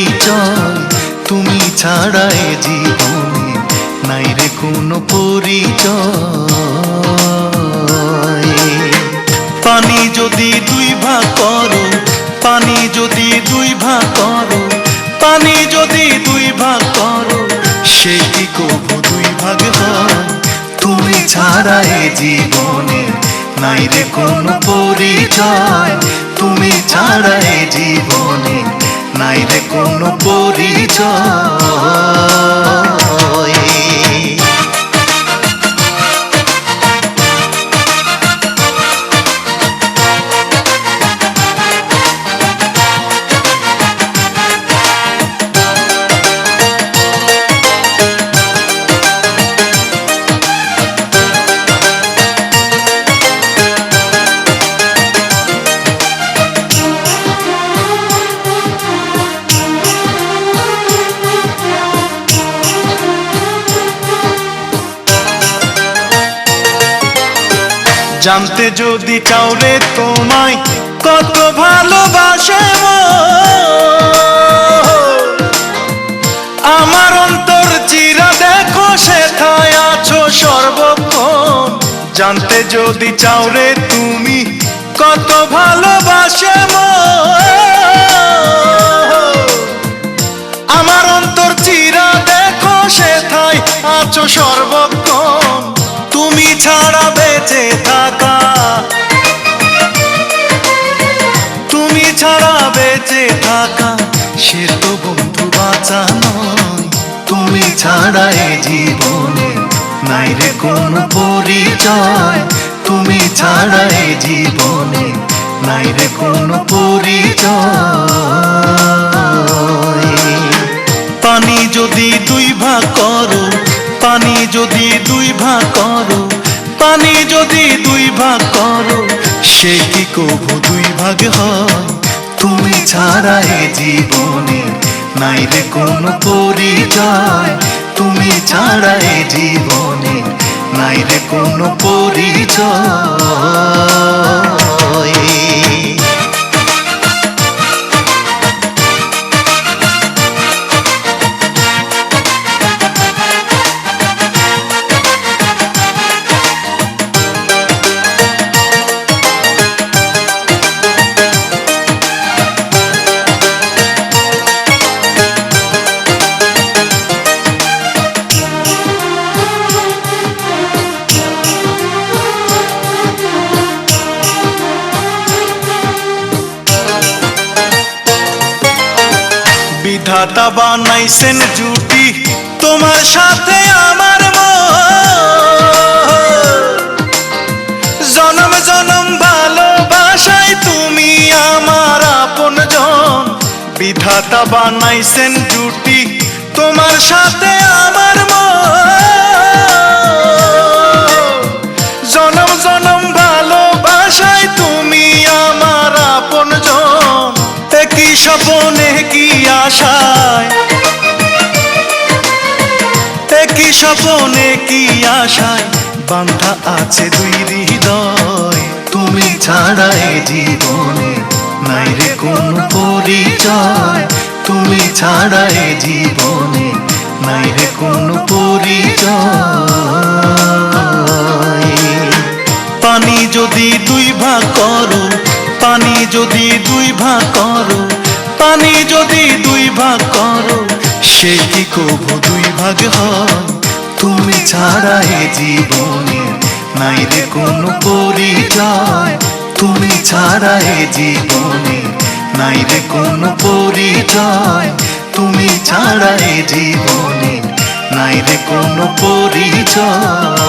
পরিচয়, তুমি ছাড়া এ জীবনে নাই রে কোনো পরিচয়। পানি যদি দুই ভাগ করো, পানি যদি দুই ভাগ করো, পানি যদি দুই ভাগ করো, সে কি কবু দুই ভাগ হয়? তুমি ছাড়া এ জীবনে নাই রে কোনো পরিচয়, তুমি ছাড়া এ জীবনে নাই রে কোনো পরিচয়। জানতে যদি চাও রে তোমায় কত ভালোবাসে আমার অন্তর চিরা দেখো সেথায় আছো সর্বক্ষণ। জানতে যদি চাও রে তুমি কত ভালোবাসে আমার অন্তর চিরা দেখো সেথায় আছো সর্বক্ষণ। তুমি ছাড়া বেঁচে থাকা, তুমি ছাড়া বেঁচে থাকা সে তো বন্ধু বাঁচা নয়। তুমি ছাড়া এ জীবনে নাই রে কোনো পরিচয়, তুমি ছাড়া এ জীবনে নাই রে কোনো পরিচয়। পানি যদি দুই ভাগ করো, পানি যদি দুই ভাগ করো, পানি যদি দুই ভাগ করো, সে কি কবু দুই ভাগ হয়? তুমি ছাড়া এ জীবনে নাই রে কোনো পরিচয়, তুমি ছাড়া এ জীবনে নাই রে কোনো পরিচয়। বিধাতা বানাইছেন জুটি তোমার সাথে আমার জনম জনম ভালোবাসায় তুমি আমার আপনজন। বিধাতা বানাইছেন জুটি তোমার সাথে আমার জনম জনম ভালোবাসায় তুমি আমার আপনজন। কি স্বপ্নে কি আশায়, কি স্বপ্নে কি আশায় বাঁধা আছে দুই হৃদয়। তুমি ছাড়া এ জীবনে নাই রে কোনো পরিচয়, তুমি ছাড়া এ জীবনে নাই রে কোনো পরিচয়। পানি যদি দুই ভাগ করো, পানি যদি দুই ভাগ করো, পানি যদি দুই ভাগ করো, সে কি কবু দুই ভাগ হয়? তুমি ছাড়া এ জীবনে নাই রে কোনো পরিচয়, তুমি ছাড়া এ জীবনে নাই রে কোনো পরিচয়, তুমি ছাড়া এ জীবনে নাই রে কোনো পরিচয়।